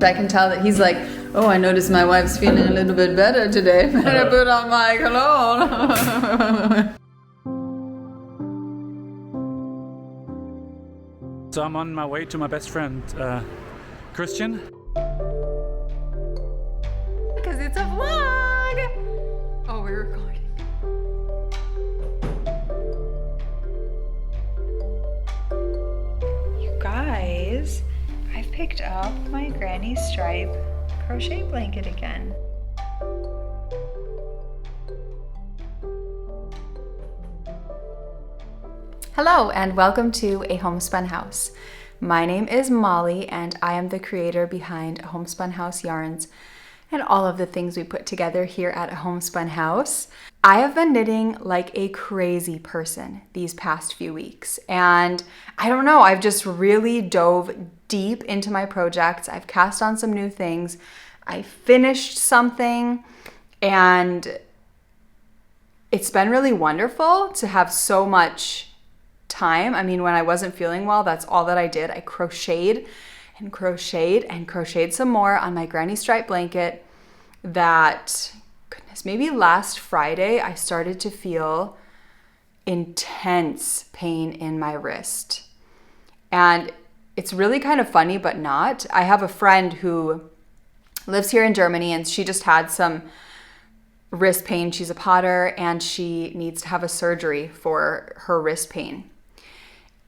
I can tell that he's like, oh, I noticed my wife's feeling a little bit better today. Better put on my cologne. So I'm on my way to my best friend, Christian. Because it's a vlog. Oh, we're recording. You guys, I've picked up my granny stripe crochet blanket again. Hello and welcome to A Homespun House. My name is Molly and I am the creator behind Homespun House yarns and all of the things we put together here at A Homespun House. I have been knitting like a crazy person these past few weeks, and I don't know, I've just really dove deep into my projects. I've cast on some new things. I finished something, and it's been really wonderful to have so much time. I mean, when I wasn't feeling well, that's all that I did. I crocheted and crocheted and crocheted some more on my granny stripe blanket that, goodness, maybe last Friday I started to feel intense pain in my wrist. And it's really kind of funny, but not. I have a friend who lives here in Germany and she just had some wrist pain. She's a potter and she needs to have a surgery for her wrist pain.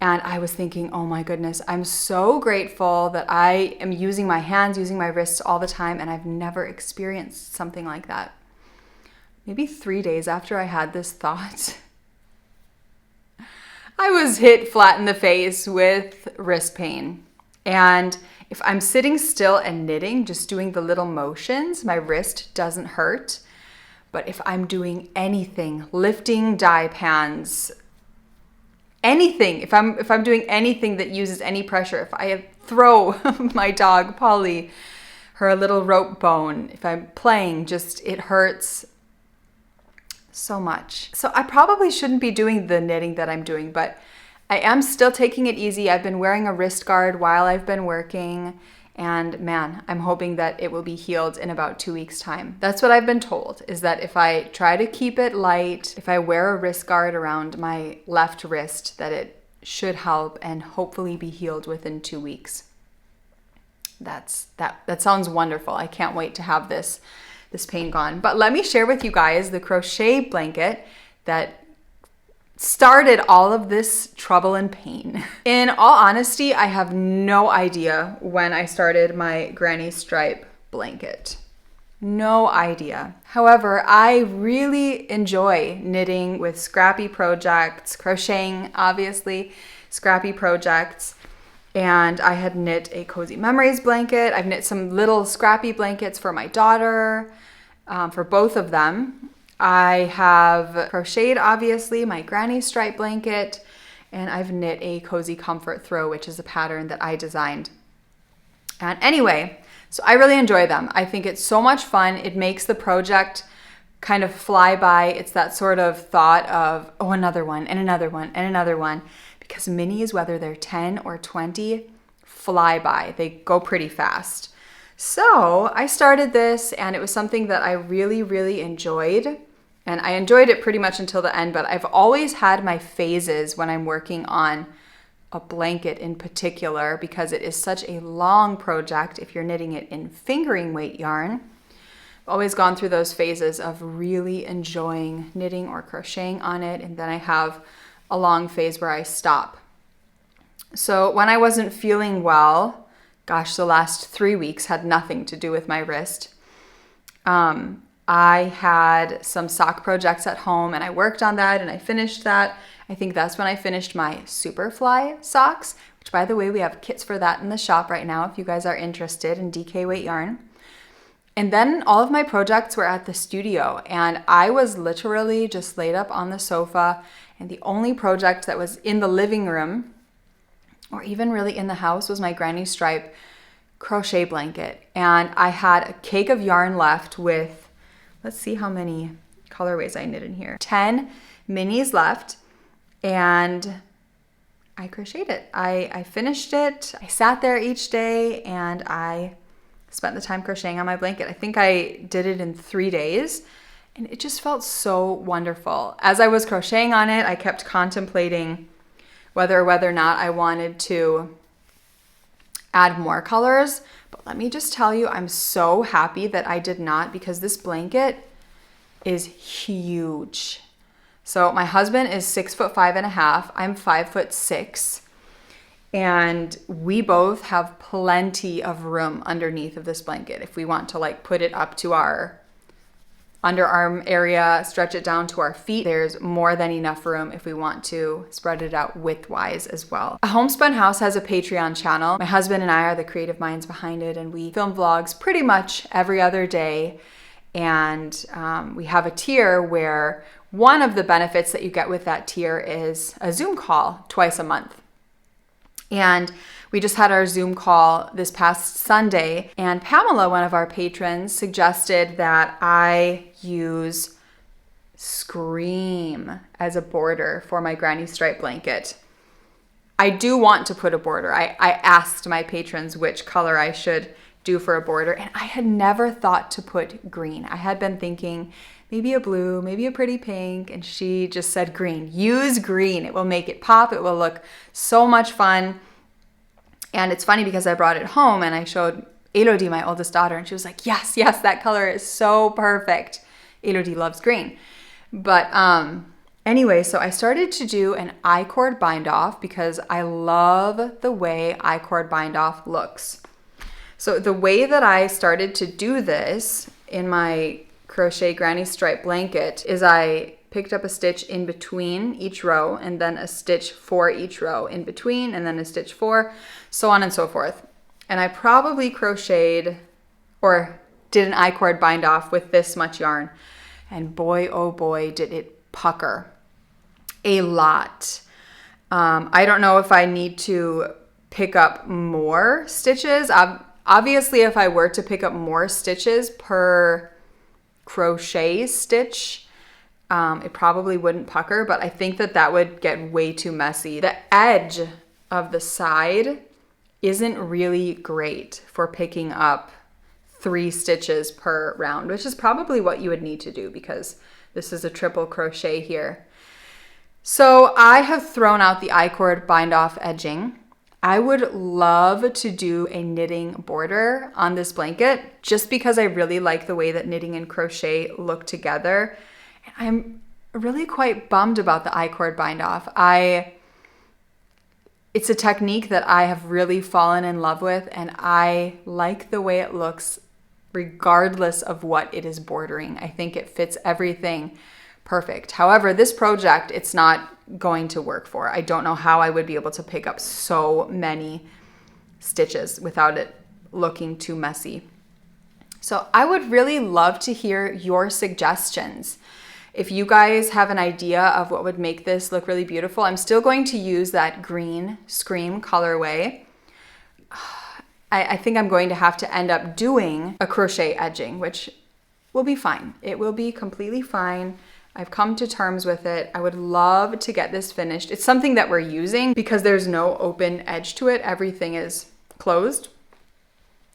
And I was thinking, oh my goodness, I'm so grateful that I am using my hands, using my wrists all the time, and I've never experienced something like that. Maybe 3 days after I had this thought, I was hit flat in the face with wrist pain. And if I'm sitting still and knitting, just doing the little motions, my wrist doesn't hurt. But if I'm doing anything, lifting dye pans, anything, if I'm doing anything that uses any pressure, if I throw my dog Polly her little rope bone, if I'm playing, just it hurts so much. So I probably shouldn't be doing the knitting that I'm doing, but I am still taking it easy. I've been wearing a wrist guard while I've been working, and man, I'm hoping that it will be healed in about 2 weeks' time. That's what I've been told, is that if I try to keep it light, if I wear a wrist guard around my left wrist, that it should help and hopefully be healed within 2 weeks. That sounds wonderful. I can't wait to have this pain gone. But let me share with you guys the crochet blanket that started all of this trouble and pain. In all honesty, I have no idea when I started my granny stripe blanket. No idea. However, I really enjoy knitting with scrappy projects, crocheting, obviously, scrappy projects. And I had knit a Cozy Memories blanket. I've knit some little scrappy blankets for my daughter, for both of them. I have crocheted, obviously, my granny stripe blanket, and I've knit a Cozy Comfort Throw, which is a pattern that I designed. And anyway, so I really enjoy them. I think it's so much fun. It makes the project kind of fly by. It's that sort of thought of, oh, another one, and another one, and another one. Because minis, whether they're 10 or 20, fly by. They go pretty fast. So I started this, and it was something that I really, really enjoyed. And I enjoyed it pretty much until the end, but I've always had my phases when I'm working on a blanket in particular, because it is such a long project if you're knitting it in fingering weight yarn. I've always gone through those phases of really enjoying knitting or crocheting on it, and then I have a long phase where I stop. So when I wasn't feeling well, gosh, the last 3 weeks had nothing to do with my wrist. I had some sock projects at home and I worked on that and I finished that. I think that's when I finished my Superfly socks, which, by the way, we have kits for that in the shop right now if you guys are interested in DK weight yarn. And then all of my projects were at the studio and I was literally just laid up on the sofa, and the only project that was in the living room or even really in the house was my granny stripe crochet blanket. And I had a cake of yarn left with, let's see how many colorways I knit in here. 10 minis left, and I crocheted it. I finished it. I sat there each day and I spent the time crocheting on my blanket. I think I did it in 3 days, and it just felt so wonderful. As I was crocheting on it, I kept contemplating whether or not I wanted to add more colors. But let me just tell you, I'm so happy that I did not, because this blanket is huge. So my husband is 6'5.5". I'm 5'6". And we both have plenty of room underneath of this blanket. If we want to like put it up to our underarm area, stretch it down to our feet, there's more than enough room if we want to spread it out widthwise as well. A Homespun House has a Patreon channel. My husband and I are the creative minds behind it, and we film vlogs pretty much every other day. And we have a tier where one of the benefits that you get with that tier is a Zoom call twice a month. And we just had our Zoom call this past Sunday, and Pamela, one of our patrons, suggested that I use Scream as a border for my granny stripe blanket. I do want to put a border. I asked my patrons which color I should do for a border, and I had never thought to put green. I had been thinking maybe a blue, maybe a pretty pink, and she just said green. Use green. It will make it pop. It will look so much fun. And it's funny because I brought it home and I showed Elodie, my oldest daughter, and she was like, yes, that color is so perfect. Elodie loves green. But anyway, so I started to do an I-cord bind off because I love the way I-cord bind off looks. So the way that I started to do this in my crochet granny stripe blanket is I picked up a stitch in between each row, and then a stitch for each row in between, and then a stitch for, so on and so forth. And I probably crocheted or did an I-cord bind off with this much yarn. And boy, oh boy, did it pucker a lot. I don't know if I need to pick up more stitches. Obviously, if I were to pick up more stitches per crochet stitch, it probably wouldn't pucker, but I think that would get way too messy. The edge of the side isn't really great for picking up 3 stitches per round, which is probably what you would need to do because this is a triple crochet here. So I have thrown out the I-cord bind off edging. I would love to do a knitting border on this blanket just because I really like the way that knitting and crochet look together. I'm really quite bummed about the I-cord bind off. It's a technique that I have really fallen in love with, and I like the way it looks regardless of what it is bordering. I think it fits everything perfect. However, this project, it's not going to work for. I don't know how I would be able to pick up so many stitches without it looking too messy. So I would really love to hear your suggestions. If you guys have an idea of what would make this look really beautiful, I'm still going to use that green Scream colorway. I think I'm going to have to end up doing a crochet edging, which will be fine. It will be completely fine. I've come to terms with it. I would love to get this finished. It's something that we're using because there's no open edge to it. Everything is closed.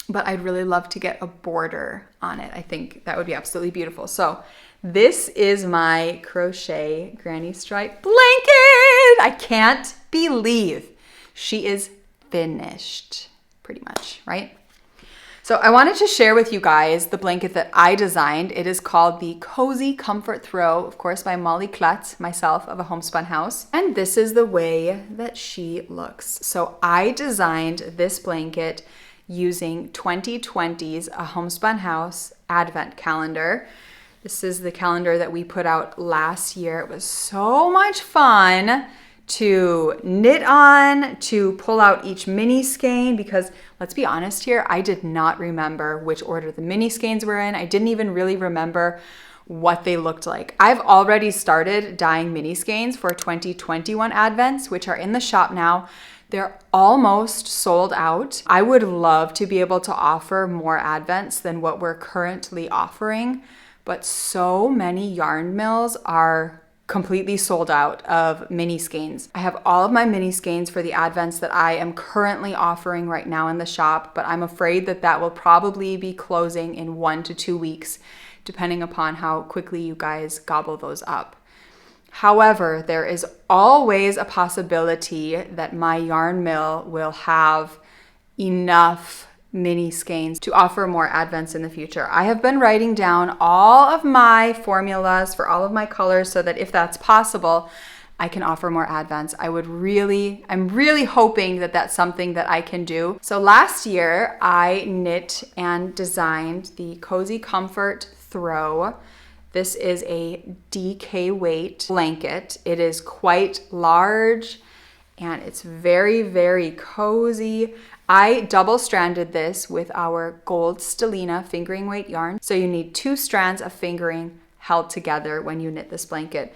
But I'd really love to get a border on it. I think that would be absolutely beautiful. So this is my crochet granny stripe blanket. I can't believe she is finished, pretty much, right? So I wanted to share with you guys the blanket that I designed. It is called the Cozy Comfort Throw, of course, by Molly Klutz, myself of A Homespun House. And this is the way that she looks. So I designed this blanket using 2020's A Homespun House Advent Calendar. This is the calendar that we put out last year. It was so much fun to knit on, to pull out each mini skein, because let's be honest here, I did not remember which order the mini skeins were in. I didn't even really remember what they looked like. I've already started dyeing mini skeins for 2021 Advents, which are in the shop now. They're almost sold out. I would love to be able to offer more Advents than what we're currently offering, but so many yarn mills are completely sold out of mini skeins. I have all of my mini skeins for the advents that I am currently offering right now in the shop, but I'm afraid that that will probably be closing in 1 to 2 weeks, depending upon how quickly you guys gobble those up. However, there is always a possibility that my yarn mill will have enough mini skeins to offer more advents in the future. I have been writing down all of my formulas for all of my colors so that if that's possible, I can offer more advents. I'm really hoping that that's something that I can do. So last year I knit and designed the Cozy Comfort Throw. This is a DK weight blanket. It is quite large and it's very, very cozy. I double stranded this with our gold Stellina fingering weight yarn. So you need 2 strands of fingering held together when you knit this blanket.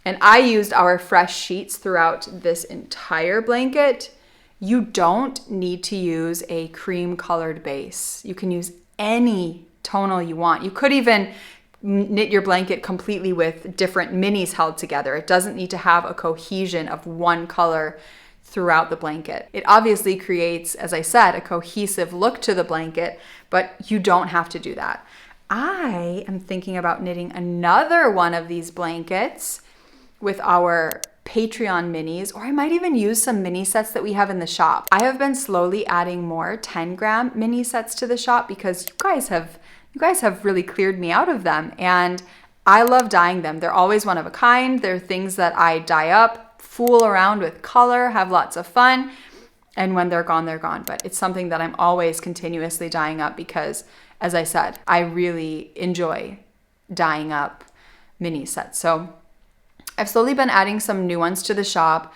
And I used our fresh sheets throughout this entire blanket. You don't need to use a cream colored base. You can use any tonal you want. You could even knit your blanket completely with different minis held together. It doesn't need to have a cohesion of one color throughout the blanket. It obviously creates, as I said, a cohesive look to the blanket, but you don't have to do that. I am thinking about knitting another one of these blankets with our Patreon minis, or I might even use some mini sets that we have in the shop. I have been slowly adding more 10-gram mini sets to the shop because you guys have really cleared me out of them, and I love dyeing them. They're always one of a kind. They're things that I dye up, fool around with color, have lots of fun, and when they're gone, they're gone. But it's something that I'm always continuously dyeing up because, as I said, I really enjoy dyeing up mini sets. So I've slowly been adding some new ones to the shop.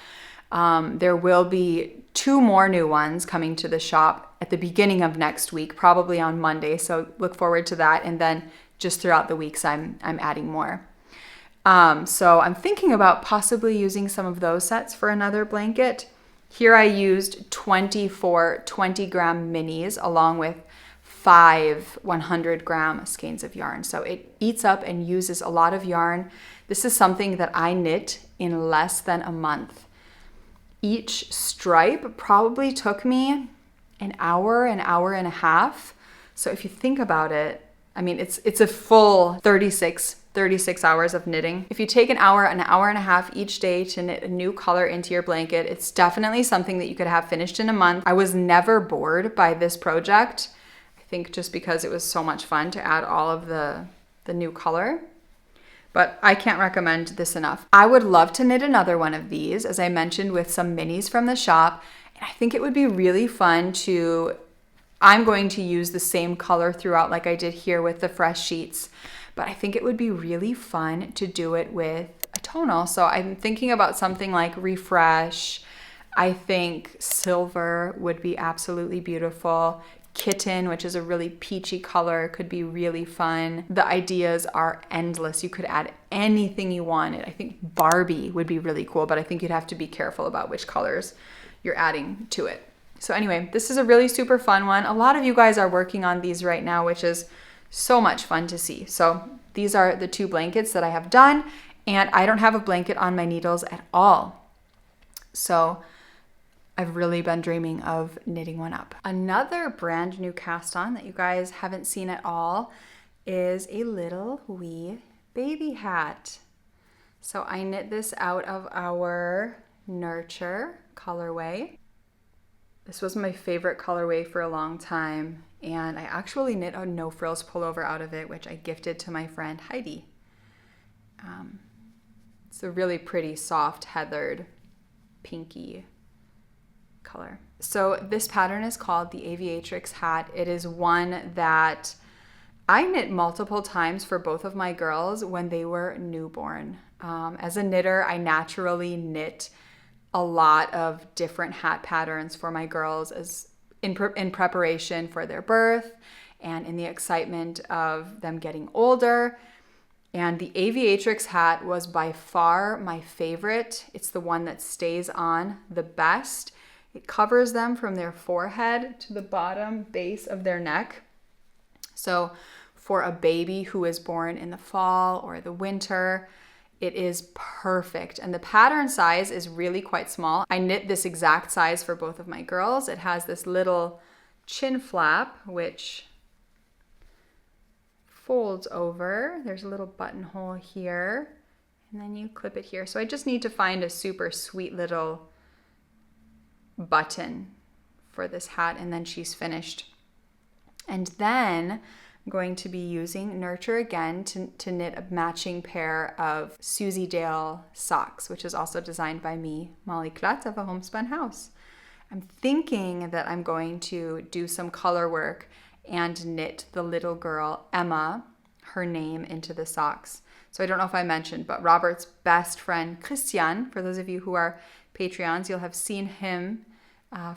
There will be 2 more new ones coming to the shop at the beginning of next week, probably on Monday. So look forward to that. And then just throughout the weeks, I'm adding more. So I'm thinking about possibly using some of those sets for another blanket. Here I used 24 20-gram minis along with 5 100-gram skeins of yarn. So it eats up and uses a lot of yarn. This is something that I knit in less than a month. Each stripe probably took me an hour and a half. So if you think about it, I mean, it's a full 36 hours of knitting. If you take an hour and a half each day to knit a new color into your blanket, it's definitely something that you could have finished in a month. I was never bored by this project. I think just because it was so much fun to add all of the new color. But I can't recommend this enough. I would love to knit another one of these, as I mentioned, with some minis from the shop. And I think it would be really fun I'm going to use the same color throughout like I did here with the fresh sheets. But I think it would be really fun to do it with a tonal. So I'm thinking about something like Refresh. I think Silver would be absolutely beautiful. Kitten, which is a really peachy color, could be really fun. The ideas are endless. You could add anything you wanted. I think Barbie would be really cool, but I think you'd have to be careful about which colors you're adding to it. So anyway, this is a really super fun one. A lot of you guys are working on these right now, which is so much fun to see. So these are the 2 blankets that I have done, and I don't have a blanket on my needles at all. So I've really been dreaming of knitting one up. Another brand new cast on that you guys haven't seen at all is a little wee baby hat. So I knit this out of our Nurture colorway. This was my favorite colorway for a long time, and I actually knit a no frills pullover out of it, which I gifted to my friend Heidi. It's a really pretty soft heathered pinky color. So this pattern is called the Aviatrix Hat. It is one that I knit multiple times for both of my girls when they were newborn. As a knitter, I naturally knit a lot of different hat patterns for my girls as in preparation for their birth and in the excitement of them getting older. And the Aviatrix hat was by far my favorite. It's the one that stays on the best. It covers them from their forehead to the bottom base of their neck. So for a baby who is born in the fall or the winter, It is perfect. And the pattern size is really quite small. I knit this exact size for both of my girls. It has this little chin flap, which folds over. There's a little buttonhole here, and then you clip it here. So I just need to find a super sweet little button for this hat, and then she's finished. And then I'm going to be using Nurture again to knit a matching pair of Susie Dale socks, which is also designed by me, Molly Klatt of A Homespun House. I'm thinking that I'm going to do some color work and knit the little girl, Emma, her name into the socks. So I don't know if I mentioned, but Robert's best friend, Christian, for those of you who are Patreons, you'll have seen him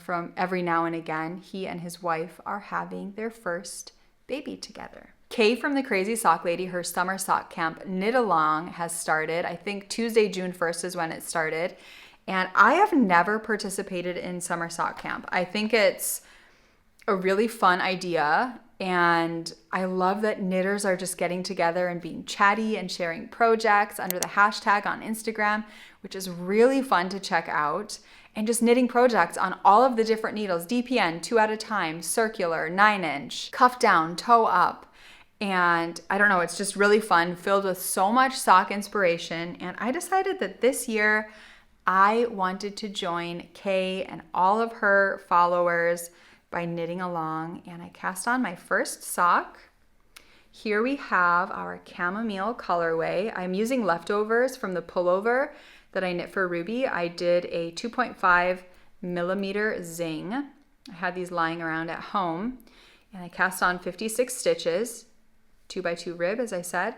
from every now and again. He and his wife are having their first baby together. Kay from the Crazy Sock Lady, her summer sock camp knit along has started. I think Tuesday, June 1st is when it started. And I have never participated in summer sock camp. I think it's a really fun idea, and I love that knitters are just getting together and being chatty and sharing projects under the hashtag on Instagram, which is really fun to check out, and just knitting projects on all of the different needles, DPN, 2 at a time, circular, 9-inch, cuff down, toe up. And I don't know, it's just really fun, filled with so much sock inspiration. And I decided that this year I wanted to join Kay and all of her followers by knitting along, and I cast on my first sock. Here we have our chamomile colorway. I'm using leftovers from the pullover that I knit for Ruby. I did a 2.5 millimeter zing. I had these lying around at home, and I cast on 56 stitches, 2x2 rib, as I said.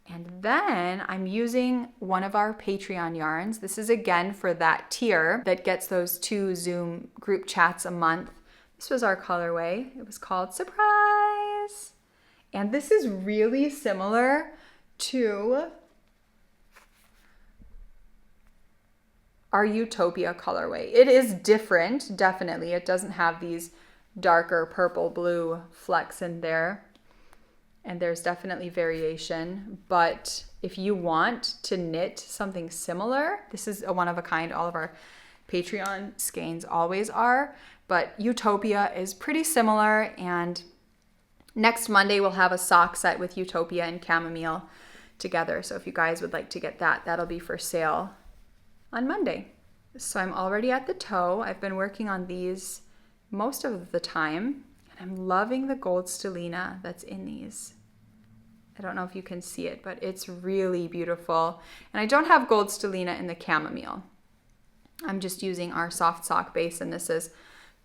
And then I'm using one of our Patreon yarns. This is again for that tier that gets those 2 Zoom group chats a month. This was our colorway. It was called Surprise. And this is really similar to our Utopia colorway. It is different, definitely. It doesn't have these darker purple blue flecks in there. And there's definitely variation. But if you want to knit something similar, this is a one of a kind. All of our Patreon skeins always are. But Utopia is pretty similar, and next Monday we'll have a sock set with Utopia and chamomile together. So if you guys would like to get that, that'll be for sale on Monday. So I'm already at the toe. I've been working on these most of the time, and I'm loving the gold stellina that's in these. I don't know if you can see it, but it's really beautiful. And I don't have gold stellina in the chamomile. I'm just using our soft sock base, and this is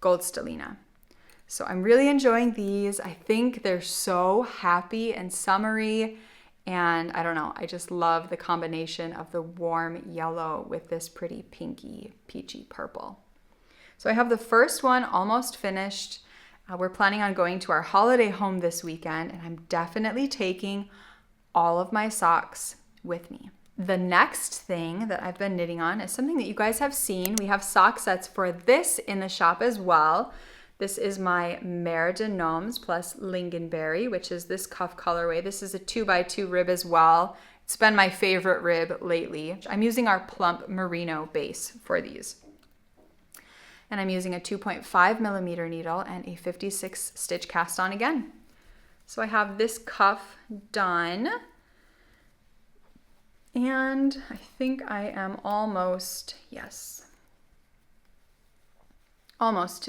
gold stellina. So I'm really enjoying these. I think they're so happy and summery, and I don't know, I just love the combination of the warm yellow with this pretty pinky peachy purple. So I have the first one almost finished. We're planning on going to our holiday home this weekend, and I'm definitely taking all of my socks with me. The next thing that I've been knitting on is something that you guys have seen. We have sock sets for this in the shop as well. This is my Mare de Noms plus Lingonberry, which is this cuff colorway. This is a 2x2 rib as well. It's been my favorite rib lately. I'm using our plump merino base for these. And I'm using a 2.5 millimeter needle and a 56 stitch cast on again. So I have this cuff done. And I think I am almost to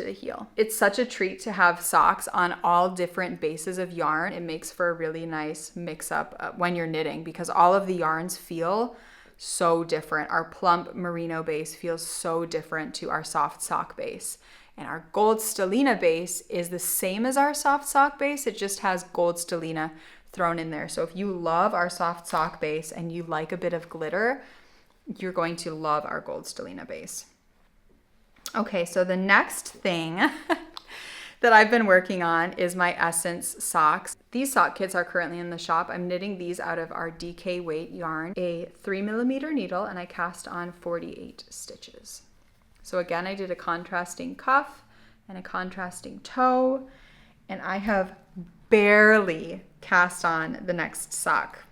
the heel. It's such a treat to have socks on all different bases of yarn. It makes for a really nice mix up when you're knitting, because all of the yarns feel so different. Our plump merino base feels so different to our soft sock base. And our gold stellina base is the same as our soft sock base. It just has gold stellina thrown in there. So if you love our soft sock base and you like a bit of glitter, you're going to love our gold stellina base. Okay, so the next thing that I've been working on is my Essence socks. These sock kits are currently in the shop. I'm knitting these out of our DK weight yarn, a 3 millimeter needle, and I cast on 48 stitches. So again, I did a contrasting cuff and a contrasting toe, and I have barely cast on the next sock.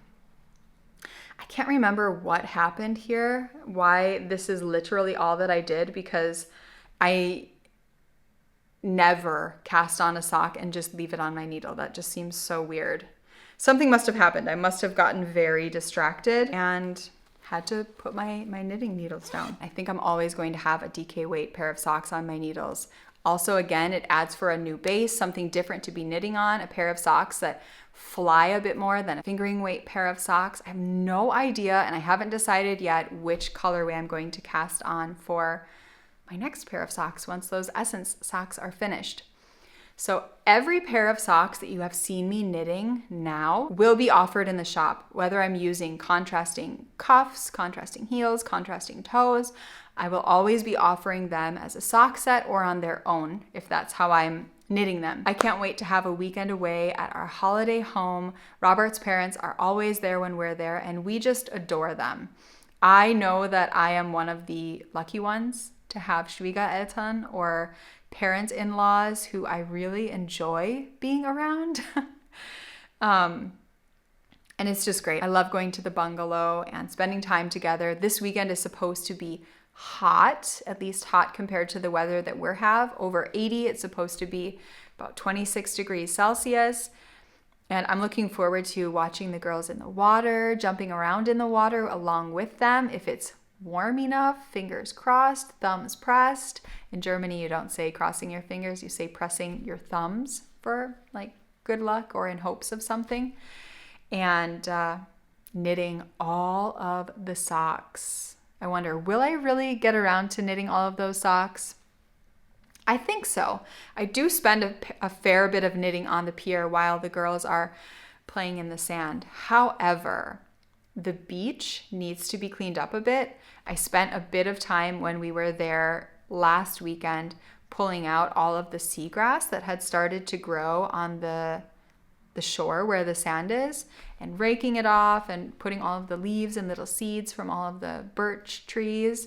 I can't remember what happened here, why this is literally all that I did, because I never cast on a sock and just leave it on my needle. That just seems so weird. Something must have happened. I must have gotten very distracted and had to put my knitting needles down. I think I'm always going to have a DK weight pair of socks on my needles. Also, again, it adds for a new base, something different to be knitting on, a pair of socks that fly a bit more than a fingering weight pair of socks. I have no idea, and I haven't decided yet which colorway I'm going to cast on for my next pair of socks once those Essence socks are finished. So every pair of socks that you have seen me knitting now will be offered in the shop, whether I'm using contrasting cuffs, contrasting heels, contrasting toes. I will always be offering them as a sock set or on their own if that's how I'm knitting them. I can't wait to have a weekend away at our holiday home. Robert's parents are always there when we're there, and we just adore them. I know that I am one of the lucky ones to have Schwiegereltern or parents-in-laws who I really enjoy being around. And it's just great. I love going to the bungalow and spending time together. This weekend is supposed to be hot, at least hot compared to the weather that we have. Over 80, it's supposed to be about 26 degrees Celsius. And I'm looking forward to watching the girls in the water, jumping around in the water along with them. If it's warm enough, fingers crossed, thumbs pressed. In Germany, you don't say crossing your fingers, you say pressing your thumbs for like good luck or in hopes of something. And knitting all of the socks. I wonder, will I really get around to knitting all of those socks? I think so. I do spend a fair bit of knitting on the pier while the girls are playing in the sand. However, the beach needs to be cleaned up a bit. I spent a bit of time when we were there last weekend pulling out all of the seagrass that had started to grow on the shore where the sand is, and raking it off and putting all of the leaves and little seeds from all of the birch trees,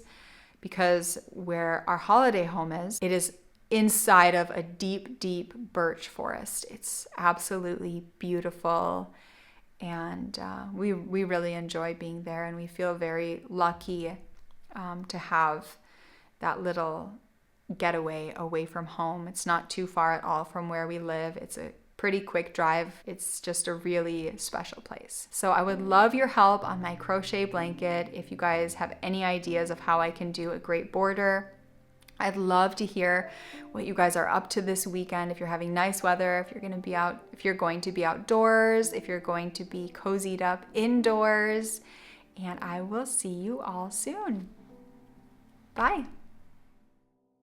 because where our holiday home is, it is inside of a deep, deep birch forest. It's absolutely beautiful. And we really enjoy being there, and we feel very lucky to have that little getaway away from home. It's not too far at all from where we live. It's a pretty quick drive. It's just a really special place. So I would love your help on my crochet blanket. If you guys have any ideas of how I can do a great border, I'd love to hear what you guys are up to this weekend. If you're having nice weather, if you're going to be out, if you're going to be outdoors, if you're going to be cozied up indoors. And I will see you all soon. Bye.